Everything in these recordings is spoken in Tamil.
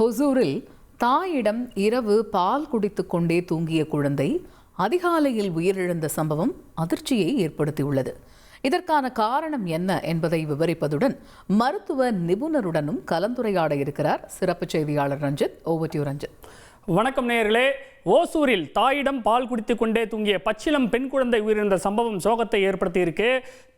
ஹொசூரில் தாயிடம் இரவு பால் குடித்துக் கொண்டே தூங்கிய குழந்தை அதிகாலையில் உயிரிழந்த சம்பவம் அதிர்ச்சியை ஏற்படுத்தியுள்ளது. இதற்கான காரணம் என்ன என்பதை விவரிப்பதுடன் மருத்துவ நிபுணருடனும் கலந்துரையாட இருக்கிறார் சிறப்பு செய்தியாளர் Ranjith. Over to you Ranjith. வணக்கம் நேயர்களே. ஓசூரில் தாயிடம் பால் குடித்துக் கொண்டே தூங்கிய பச்சிளம் பெண் குழந்தை உயிரிழந்த சம்பவம் சோகத்தை ஏற்படுத்தியிருக்கு.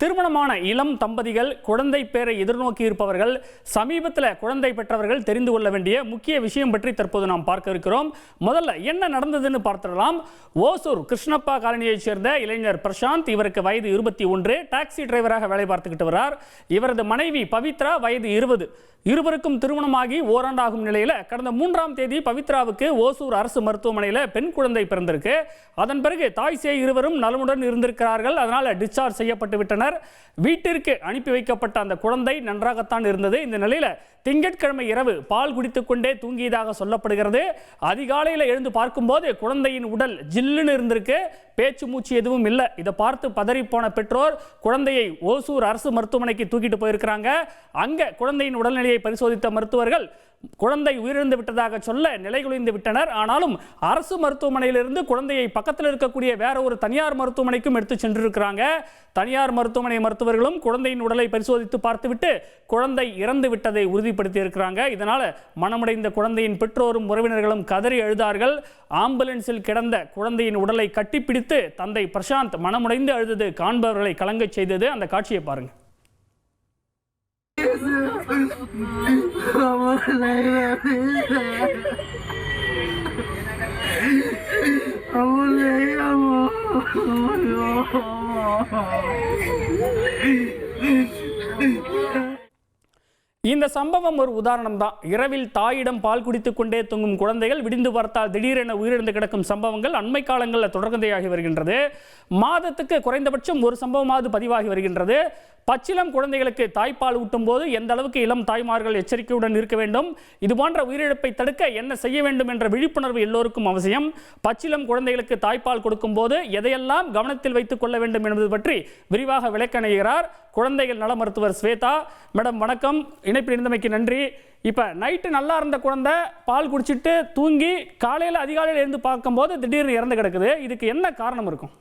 திருமணமான இளம் தம்பதிகள், குழந்தை பேரை எதிர்நோக்கி இருப்பவர்கள், சமீபத்தில் குழந்தை பெற்றவர்கள் தெரிந்து கொள்ள வேண்டிய முக்கிய விஷயம் பற்றி தற்போது நாம் பார்க்க இருக்கிறோம். முதல்ல என்ன நடந்ததுன்னு பார்த்துடலாம். ஓசூர் கிருஷ்ணப்பா காலனியைச் சேர்ந்த இளைஞர் பிரசாந்த், இவருக்கு வயது 21, டாக்ஸி டிரைவராக வேலை பார்த்துக்கிட்டு வரார். இவரது மனைவி பவித்ரா வயது 20. இருவருக்கும் திருமணமாகி ஓராண்டாகும் நிலையில் கடந்த 3ஆம் தேதி பவித்ராவுக்கு ஓசூர் அரசு மருத்துவமனையில் பெண் குழந்தை பிறந்திருக்கு. அதன் பிறகு தாய் சேய் இருவரும் நலமுடன் இருந்திருக்கிறார்கள். அதனால் டிஸ்சார்ஜ் செய்யப்பட்டு விட்டனர். வீட்டிற்கு அனுப்பி வைக்கப்பட்ட அந்த குழந்தை நன்றாகத்தான் இருந்தது. இந்த நிலையில் திங்கட்கிழமை இரவு பால் குடித்துக் கொண்டே தூங்கியதாக சொல்லப்படுகிறது. அதிகாலையில் எழுந்து பார்க்கும்போது குழந்தையின் உடல் ஜில்லுன்னு இருந்திருக்கு. பேச்சு மூச்சு எதுவும் இல்லை. இதை பார்த்து பதறிப்போன பெற்றோர் குழந்தையை ஓசூர் அரசு மருத்துவமனைக்கு தூக்கிட்டு போயிருக்கிறாங்க. அங்கே குழந்தையின் உடல்நிலையை பரிசோதித்த மருத்துவர்கள் குழந்தை உயிரிழந்து விட்டதாக சொல்ல நிலைகுலைந்து விட்டனர். ஆனாலும் அரசு மருத்துவமனையிலிருந்து குழந்தையை பக்கத்தில் இருக்கக்கூடிய வேற ஒரு தனியார் மருத்துவமனைக்கும் எடுத்து சென்றிருக்கிறாங்க. தனியார் மருத்துவமனை மருத்துவர்களும் குழந்தையின் உடலை பரிசோதித்து பார்த்துவிட்டு குழந்தை இறந்து விட்டதை உறுதிப்படுத்தி இருக்கிறாங்க. இதனால் மனமுடைந்த குழந்தையின் பெற்றோரும் உறவினர்களும் கதறி அழுதார்கள். ஆம்புலன்ஸில் கிடந்த குழந்தையின் உடலை கட்டிப்பிடித்து தந்தை பிரசாந்த் மனமுடைந்து அழுதது காண்பவர்களை கலங்கச் செய்தது. அந்த காட்சியை பாருங்க. இந்த சம்பவம் ஒரு உதாரணம் தான். இரவில் தாயிடம் பால் குடித்துக் கொண்டே தூங்கும் குழந்தைகள் விடிந்து பார்த்தால் திடீரென உயிரிழந்து கிடக்கும் சம்பவங்கள் அண்மை காலங்களில் தொடர்கதையாகி வருகின்றது. மாதத்துக்கு குறைந்தபட்சம் ஒரு சம்பவமாவது பதிவாகி வருகின்றது. பச்சிளம் குழந்தைகளுக்கு தாய்ப்பால் ஊட்டும் போது எந்த அளவுக்கு இளம் தாய்மார்கள் எச்சரிக்கையுடன் இருக்க வேண்டும், இது போன்ற உயிரிழப்பை தடுக்க என்ன செய்ய வேண்டும் என்ற விழிப்புணர்வு எல்லோருக்கும் அவசியம். பச்சிளம் குழந்தைகளுக்கு தாய்ப்பால் கொடுக்கும் போது எதையெல்லாம் கவனத்தில் வைத்துக் கொள்ள வேண்டும் என்பது பற்றி விரிவாக விளக்கணைகிறார் குழந்தைகள் நல மருத்துவர் ஸ்வேதா. மேடம் வணக்கம், இணைப்பில் இருந்தமைக்கு நன்றி. இப்போ நைட்டு நல்லா இருந்த குழந்தை பால் குடிச்சிட்டு தூங்கி காலையில் அதிகாலையில் இருந்து பார்க்கும்போது திடீர்னு இறந்து கிடக்குது. இதுக்கு என்ன காரணம் இருக்கும்?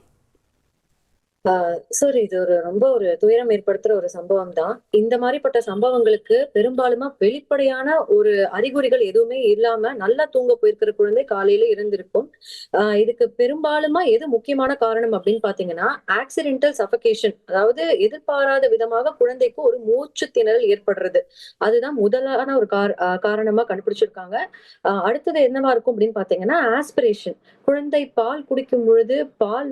சார், இது ரொம்ப ஒரு துயரம் ஏற்படுத்துற ஒரு சம்பவம் தான். இந்த மாதிரிப்பட்ட சம்பவங்களுக்கு பெரும்பாலுமா வெளிப்படையான ஒரு அறிகுறிகள் எதுவுமே இல்லாம நல்லா தூங்க போயிருக்கிற குழந்தை காலையில இருந்திருக்கும். இதுக்கு பெரும்பாலுமா எது முக்கியமான காரணம் அப்படின்னு பாத்தீங்கன்னா ஆக்சிடென்டல் சஃபகேஷன், அதாவது எதிர்பாராத விதமாக குழந்தைக்கு ஒரு மூச்சு திணறல் ஏற்படுறது. அதுதான் முதலான ஒரு காரணமா கண்டுபிடிச்சிருக்காங்க. அடுத்தது என்னவா இருக்கும் அப்படின்னு பாத்தீங்கன்னா ஆஸ்பிரேஷன். குழந்தை பால் குடிக்கும் பொழுது பால்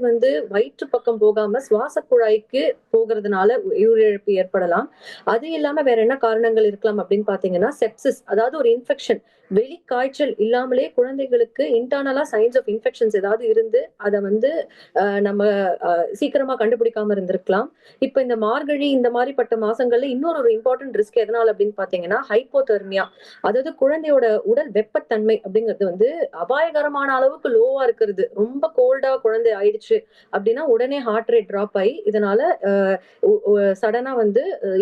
வயிற்று பக்கம் போகாம சுவாச குழாய்க்கு போகிறதுனால உயிரிழப்பு ஏற்படலாம். அது இல்லாம வேற என்ன காரணங்கள் இருக்கலாம் அப்படின்னு பாத்தீங்கன்னா செப்சிஸ், அதாவது ஒரு இன்ஃபெக்ஷன், வெளி காய்ச்சல் இல்லாமலே குழந்தைகளுக்கு இன்டர்னலா சைன்ஸ் ஆஃப் இன்ஃபெக்ஷன்ஸ் ஏதாவது இருந்து அதை நம்ம சீக்கிரமா கண்டுபிடிக்காம இருந்திருக்கலாம். இப்ப இந்த மார்கழி இந்த மாதிரிப்பட்ட மாசங்கள்ல இன்னொரு இம்பார்ட்டன்ட் ரிஸ்க் எதனால அப்படின்னு பாத்தீங்கன்னா ஹைப்போதெர்மியா, அதாவது குழந்தையோட உடல் வெப்பத்தன்மை அப்படிங்கிறது அபாயகரமான அளவுக்கு லோவா இருக்கிறது. ரொம்ப கோல்டா குழந்தை ஆயிடுச்சு அப்படின்னா உடனே ஹார்ட் ரேட் டிராப் ஆகி இதனால சடனா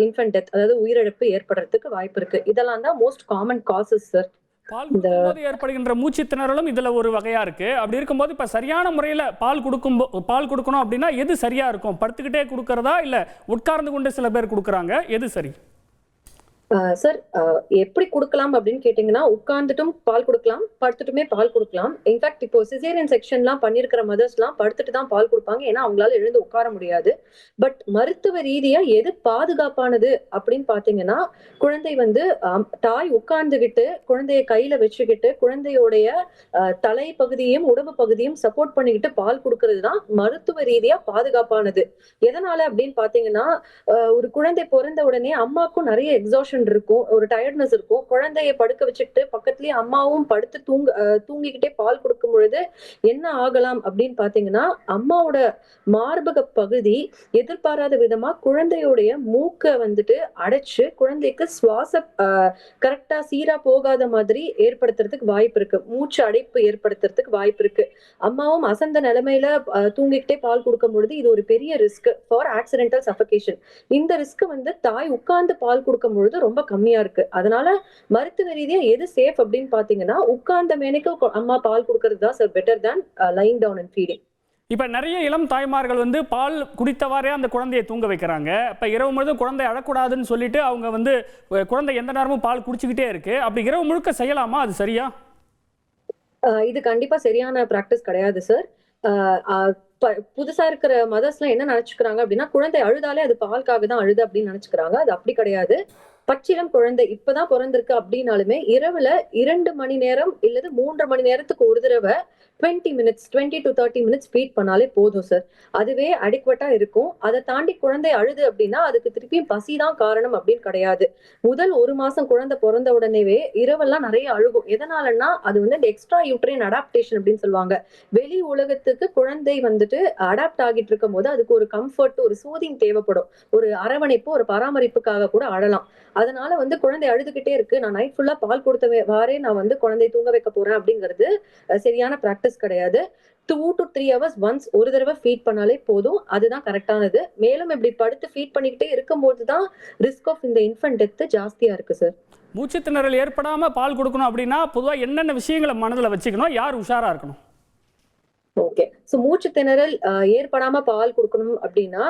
இன்ஃபென்ட் டெத், அதாவது உயிரிழப்பு ஏற்படுறதுக்கு வாய்ப்பு இருக்கு. இதெல்லாம் தான் மோஸ்ட் காமன் காசஸ் சார். பால் ஏற்படுகின்ற மூச்சு திணறலும் இதுல ஒரு வகையா இருக்கு. அப்படி இருக்கும்போது இப்ப சரியான முறையில பால் கொடுக்கணும் அப்படின்னா எது சரியா இருக்கும்? படுத்துக்கிட்டே கொடுக்கறதா இல்ல உட்கார்ந்து கொண்டு சில பேர் கொடுக்கறாங்க, எது சரி? சார், எப்படி கொடுக்கலாம் அப்படின்னு கேட்டீங்கன்னா உட்கார்ந்துட்டும் பால் கொடுக்கலாம், படுத்துட்டுமே பால் கொடுக்கலாம். இன்ஃபேக்ட் இப்போ சிசேரியன் செக்ஷன்லாம் பண்ணிருக்கிற மதர்ஸ்லாம் படுத்துட்டு தான் பால் கொடுப்பாங்க, ஏன்னா அவங்களால எழுந்து உட்கார முடியாது. பட் மருத்துவ ரீதியா எது பாதுகாப்பானது அப்படின்னு பாத்தீங்கன்னா குழந்தை தாய் உட்கார்ந்துகிட்டு குழந்தைய கையில வச்சுக்கிட்டு குழந்தையோடைய தலை பகுதியும் உடம்பு பகுதியும் சப்போர்ட் பண்ணிக்கிட்டு பால் கொடுக்கறது தான் மருத்துவ ரீதியா பாதுகாப்பானது. எதனால அப்படின்னு பாத்தீங்கன்னா ஒரு குழந்தை பிறந்த உடனே அம்மாக்கும் நிறைய எக்ஸாஷன் இருக்கும், ஒரு டயர்ட்னஸ் இருக்கும். குழந்தைய படுக்க வச்சுக்கிட்டு பக்கத்துலயே அம்மாவும் படுத்து தூங்கிக்கிட்டே பால் கொடுக்கும் பொழுது என்ன ஆகலாம் அப்படின்னு பாத்தீங்கன்னா அம்மாவோட மார்பக பகுதி எதிர்பாராத விதமா குழந்தையோடைய மூக்க அடைச்சு குழந்தைக்கு சுவாச கரெக்டா சீரா போகாத மாதிரி ஏற்படுத்துறதுக்கு வாய்ப்பு இருக்கு. மூச்சு அடைப்பு ஏற்படுத்துறதுக்கு வாய்ப்பு இருக்கு. அம்மாவும் அசந்த நிலைமையில தூங்கிக்கிட்டே பால் கொடுக்கும் பொழுது இது ஒரு பெரிய ரிஸ்க் ஃபார் ஆக்சிடென்டல் சஃபகேஷன். இந்த ரிஸ்க் தாய் உட்கார்ந்து பால் கொடுக்கும் பொழுது ரொம்ப கம்மியா இருக்கு. அதனால மருத்துவ ரீதியா எது சேஃப் அப்படின்னு பாத்தீங்கன்னா, உட்கார்ந்த மேனிக்கு அம்மா பால் கொடுக்கறது தான் sir better than lying down and feeding. இப்போ நிறைய இளம் தாய்மார்கள் வந்து பால் குடித்தவாறே அந்த குழந்தையை தூங்க வைக்கிறாங்க. இப்போ இரவு முழுதும் குழந்தை அழக்கூடாதுன்னு சொல்லிட்டு அவங்க வந்து குழந்தை எந்த நேரமும் பால் குடிச்சுக்கிட்டே இருக்கு. அப்படி இரவு முழுக்க செய்யலாமா? அது சரியா? இது கண்டிப்பா சரியான பிராக்டிஸ் கிடையாது சார். புதுசா இருக்கிற மதர்ஸ்லாம் என்ன நினைச்சுக்கிறாங்க அப்படின்னா, குழந்தை அழுதாலே அது பாலுக்காக தான் அழுது அப்படின்னு நினைச்சுக்கிறாங்க. அது அப்படி கிடையாது. பச்சிளம் குழந்தை இப்பதான் பிறந்திருக்கு அப்படின்னாலுமே இரவுல 2 மணி நேரம் இல்லது 3 மணி நேரத்துக்கு ஒரு தடவை 20 to 30 மினிட்ஸ் ஃபீட் பண்ணாலே போதும் சார். அதுவே அடிக்வட்டா இருக்கும். அதை தாண்டி குழந்தை அழுது அப்படின்னா அதுக்கு திருப்பியும் பசிதான் காரணம் அப்படின்னு கிடையாது. முதல் 1 மாசம் குழந்தை பிறந்த உடனேவே இரவெல்லாம் நிறைய அழுகும். எதனாலன்னா அது வந்து இந்த எக்ஸ்ட்ரா யூட்ரைன் அடாப்டேஷன் அப்படின்னு சொல்லுவாங்க. வெளி உலகத்துக்கு குழந்தை வந்துட்டு அடாப்ட் ஆகிட்டு இருக்கும் போது அதுக்கு ஒரு கம்ஃபர்ட், ஒரு சூதிங் தேவைப்படும். ஒரு அரவணைப்பு, ஒரு பராமரிப்புக்காக கூட அழலாம். அதனால வந்து குழந்தை அழுதுகிட்டே இருக்கு, நான் நைட் ஃபுல்லா பால் கொடுத்த வாரே நான் வந்து குழந்தை தூங்க வைக்க போறேன் அப்படிங்கிறது சரியான பிராக்டிஸ் கிடையாது. 2 to 3 hours ஒன்ஸ் ஒரு தடவை ஃபீட் பண்ணாலே போதும். அதுதான் கரெக்டானது. மேலும் இப்படி படுத்து ஃபீட் பண்ணிக்கிட்டே இருக்கும்போது தான் ரிஸ்க் ஆஃப் இந்த இன்ஃபன்ட் டெத் ஜாஸ்தியா இருக்கு சார். மூச்சு திணறல் ஏற்படாம பால் கொடுக்கணும் அப்படின்னா பொதுவாக என்னென்ன விஷயங்களை மனதில் வச்சுக்கணும்? யார் உஷாரா இருக்கணும்? ஓகே. சோ மூச்சு திணறல் ஏற்படாம பால் கொடுக்கணும் அப்படின்னா,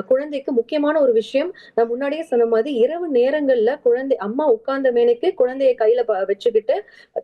குழந்தைக்கு முக்கியமான ஒரு விஷயம், நான் முன்னாடியே சொன்ன மாதிரி இரவு நேரங்கள்ல குழந்தை அம்மா உட்கார்ந்த மேனிக்கு குழந்தைய கையில வச்சுக்கிட்டு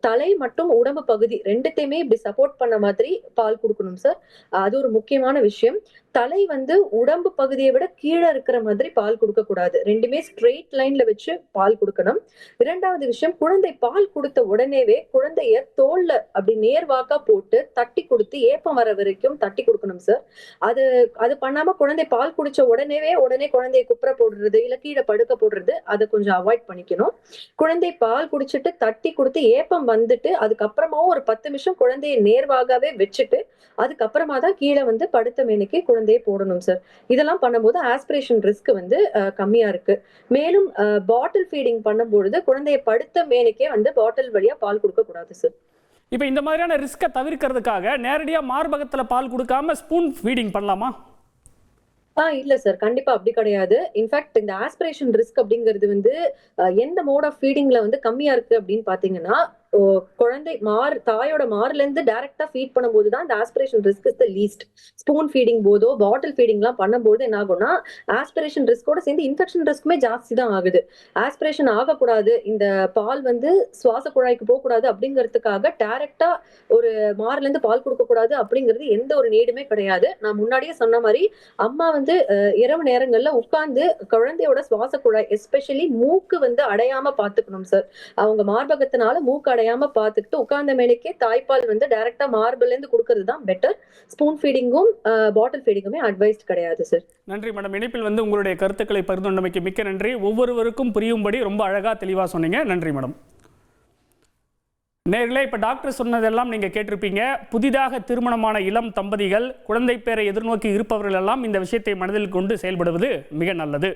தலை மற்றும் உடம்பு பகுதி 2த்தையுமே இப்படி சப்போர்ட் பண்ண மாதிரி பால் கொடுக்கணும் சார். அது ஒரு முக்கியமான விஷயம். தலை வந்து உடம்பு பகுதியை விட கீழே இருக்கிற மாதிரி பால் கொடுக்க கூடாது. 2மே ஸ்ட்ரெயிட் லைன்ல வச்சு பால் கொடுக்கணும். 2வது விஷயம், குழந்தை பால் கொடுத்த உடனேவே குழந்தைய தோல்ல அப்படி நேர்வாக்கா போட்டு தட்டி கொடுத்து ஏப்பம் வர வரைக்கும் தட்டி கொடுக்கணும் சார். அது அது பண்ணாம குழந்தை பால் குடிச்ச உடனே குழந்தைய குப்புற போடுறது இல்ல கீழே படுக்க போடுறது அதை கொஞ்சம் அவாய்ட் பண்ணிக்கணும். குழந்தை பால் குடிச்சிட்டு தட்டி கொடுத்து ஏப்பம் வந்துட்டு அதுக்கப்புறமாவும் ஒரு 10 நிமிஷம் குழந்தைய நேர்வாகவே வச்சுட்டு அதுக்கப்புறமா தான் கீழே வந்து படுத்த மேனிக்கு குழந்தையை போடணும் சார். இதெல்லாம் பண்ணும்போது ஆஸ்பிரேஷன் ரிஸ்க் வந்து கம்மியா இருக்கு. மேலும் பாட்டில் ஃபீடிங் பண்ணும்பொழுது குழந்தைய படுத்த மேனிக்கே வந்து பாட்டில் வழியா பால் கொடுக்க கூடாது சார். இப்போ இந்த மாதிரியான ரிஸ்க்கை தவிர்க்கிறதுக்காக நேரடியாக மார்பகத்தில் பால் கொடுக்காம ஸ்பூன் ஃபீடிங் பண்ணலாமா? இல்ல சார். கண்டிப்பா அப்படி கிடையாது. இன்ஃபேக்ட் இந்த ஆஸ்பிரேஷன் ரிஸ்க் அப்படிங்கிறது வந்து எந்த மோட் ஆஃப் ஃபீடிங்ல வந்து கம்மியா இருக்கு அப்படின்னு பாத்தீங்கன்னா, குழந்தை தாயோட மார்ல இருந்து டைரக்டா ஃபீட் பண்ணும்போது தான் இந்த aspiration risk is the least. Spoon feeding போதோ பாட்டில் ஃபீடிங்லாம் பண்ணும்போது என்ன ஆகும்னா, ஆஸ்பிரேஷன் ரிஸ்கோட சேர்ந்து இன்ஃபெக்ஷன் ரிஸ்க்குமே ஜாஸ்தி தான் ஆகுது. ஆஸ்பிரேஷன் ஆகக்கூடாது, இந்த பால் வந்து சுவாச குழாய்க்கு போகக்கூடாது அப்படிங்கிறதுக்காக டைரக்டா ஒரு மார்ல இருந்து பால் கொடுக்க கூடாது அப்படிங்கிறது எந்த ஒரு நீடுமே கிடையாது. நான் முன்னாடியே சொன்ன மாதிரி அம்மா வந்து இரவு நேரங்கள்ல உட்கார்ந்து குழந்தையோட சுவாச குழாய் எஸ்பெஷலி மூக்கு வந்து அடையாம பாத்துக்கணும் சார். அவங்க மார்பகத்தினால மூக்கு அடையாம பாத்துக்கிட்டு உட்கார்ந்த மேனிக்கே தாய்ப்பால் வந்து டைரக்டா மார்புல இருந்து கொடுக்கறது தான் பெட்டர். ஸ்பூன் ஃபீடிங்கும் பாட்டில் ஃபீடிங்குமே அட்வைஸ்ட் கிடையாது சார். நன்றி மேடம். இணைப்பில் வந்து உங்களுடைய கருத்துக்களை பகிர்ந்து கொண்டமைக்கு மிக்க நன்றி. ஒவ்வொருவருக்கும் புரியும்படி ரொம்ப அழகா தெளிவா சொன்னீங்க. நன்றி மேடம். நேர்களே, இப்போ டாக்டர் சொன்னதெல்லாம் நீங்கள் கேட்டிருப்பீங்க. புதிதாக திருமணமான இளம் தம்பதிகள் குழந்தை பேரை எதிர்நோக்கி இருப்பவர்கள் எல்லாம் இந்த விஷயத்தை மனதில் கொண்டு செயல்படுவது மிக நல்லது.